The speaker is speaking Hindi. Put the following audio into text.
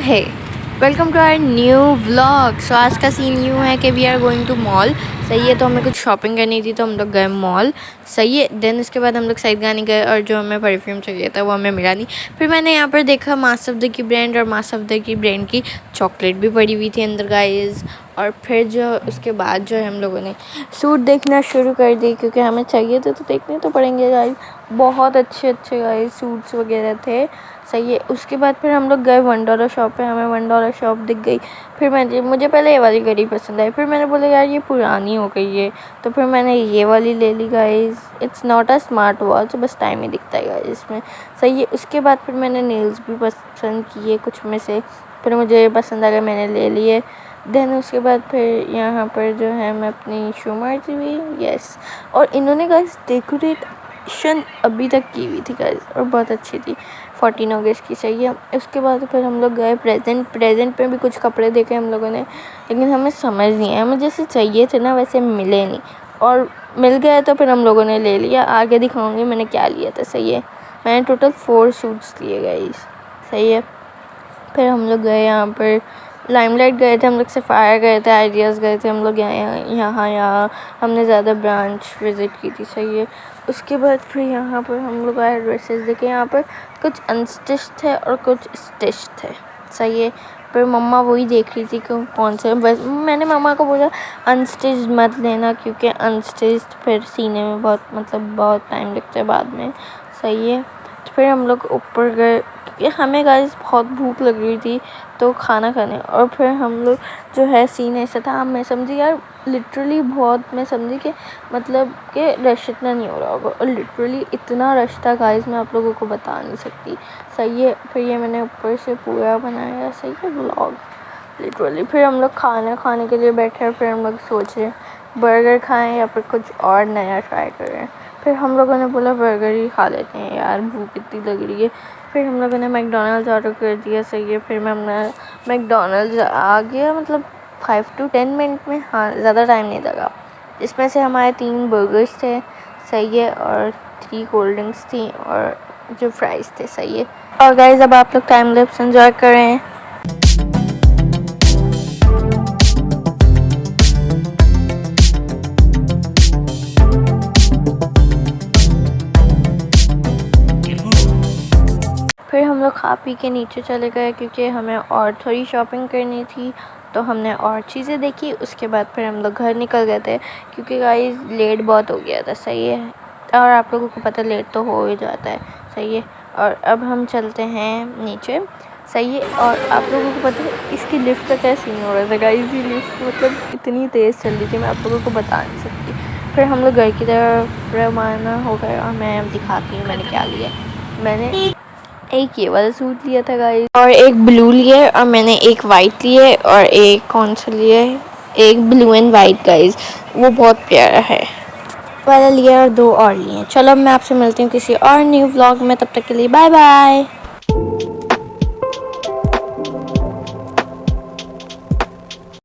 Hey welcome to our new vlog. So आज का सीन न्यू है कि we are going to mall. सही है, तो हमें कुछ शॉपिंग करनी थी तो हम लोग गए मॉल। सही है, देन उसके बाद हम लोग सईदगानी गए और जो हमें परफ्यूम चाहिए था वो हमें मिला नहीं। फिर मैंने यहाँ पर देखा मासफदर की ब्रांड, और मासफदर की ब्रांड की चॉकलेट भी पड़ी हुई थी अंदर गाइस। और फिर जो उसके बाद जो है हम लोगों ने सूट देखना शुरू कर दी, क्योंकि हमें चाहिए थे तो देखने तो पड़ेंगे गाइस। बहुत अच्छे अच्छे गाइस सूट्स वगैरह थे। सही है, उसके बाद फिर हम लोग गए $1 शॉप पे। हमें $1 शॉप दिख गई। फिर मुझे पहले ये वाली घड़ी पसंद आई। फिर मैंने बोला यार ये पुरानी हो गई है, तो फिर मैंने ये वाली ले ली guys. It's not a smart watch, बस टाइम ही दिखता है गाइस इसमें। सही है, उसके बाद फिर मैंने नेल्स भी पसंद किए कुछ में से। फिर मुझे पसंद आ गया, मैंने ले लिए। देन उसके बाद फिर यहाँ पर जो है मैं अपनी शू मारती हुई, यस। और इन्होंने गाइस डेकोरेशन अभी तक की हुई थी गाइस, और बहुत अच्छी थी 14 अगस्त की। सही है, उसके बाद फिर हम लोग गए प्रेजेंट पे भी कुछ कपड़े देखे हम लोगों ने, लेकिन हमें समझ नहीं आया, हमें जैसे चाहिए थे ना वैसे मिले नहीं। और मिल गए तो फिर हम लोगों ने ले लिया। आगे दिखाऊंगी मैंने क्या लिया था। सही है, मैंने टोटल 4 सूट्स लिए गाइस। सही है, फिर हम लोग गए यहाँ पर लाइमलाइट गए थे हम लोग, सफ़ायर गए थे, आइडियाज़ गए थे हम लोग, यहाँ हमने ज़्यादा ब्रांच विज़िट की थी। सही है, उसके बाद फिर यहाँ पर हम लोग आए ड्रेसेस देखे। यहाँ पर कुछ अनस्टिच थे और कुछ स्टिच थे। सही है, फिर मम्मा वही देख रही थी कि कौन से, बस मैंने मम्मा को बोला अनस्टिच मत लेना, क्योंकि अनस्टिच फिर सीने में बहुत टाइम लगता है बाद में। सही है, तो फिर हम लोग ऊपर गए क्योंकि हमें गाइस बहुत भूख लग रही थी तो खाना खाने। और फिर हम लोग जो है सीन ऐसा था, मैं समझी यार लिटरली बहुत, मैं समझी कि मतलब कि रश इतना नहीं हो रहा होगा, और लिटरली इतना रश था गाइस, मैं आप लोगों को बता नहीं सकती। सही है, फिर ये मैंने ऊपर से पूरा बनाया। सही है व्लॉग लिटरली। फिर हम लोग खाना खाने के लिए बैठे, फिर हम लोग सोच रहे बर्गर खाएं या फिर कुछ और नया ट्राई करें। फिर हम लोगों ने बोला बर्गर ही खा लेते हैं यार, भूख इतनी लग रही है। फिर हम लोगों ने मैकडोनल्ड्स ऑर्डर कर दिया। सही है, फिर मैं मैकडोनल्ड्स आ गया, मतलब 5 to 10 मिनट में, हाँ ज़्यादा टाइम नहीं लगा। इसमें से हमारे 3 बर्गर्स थे। सही है, और 3 कोल्ड ड्रिंक्स थी और जो फ्राइज़ थे। सही है, और गाइस अब आप लोग टाइम लैप्स एंजॉय करें। फिर हम लोग खा पी के नीचे चले गए, क्योंकि हमें और थोड़ी शॉपिंग करनी थी, तो हमने और चीज़ें देखी। उसके बाद फिर हम लोग घर निकल गए थे, क्योंकि गाइस लेट बहुत हो गया था। सही है, और आप लोगों को पता लेट तो हो ही जाता है। सही है, और अब हम चलते हैं नीचे। सही है, और आप लोगों को पता है इसकी लिफ्ट का क्या सीन हो रहा था गाइस। ये लिफ्ट मतलब इतनी तेज़ चल रही थी, मैं आप लोगों को बता नहीं सकती। फिर हम लोग घर की तरफ रवाना हो गए, और मैं अब दिखाती हूँ मैंने क्या लिया। मैंने एक ये वाला सूट लिया था गाइस, और एक ब्लू लिए, और मैंने एक वाइट लिए, और एक कौन सा लिए, एक ब्लू एंड वाइट गाइस, वो बहुत प्यारा है वाला लिया, और 2 और लिए। चलो अब मैं आपसे मिलती हूँ किसी और न्यू व्लॉग में, तब तक के लिए बाय बाय।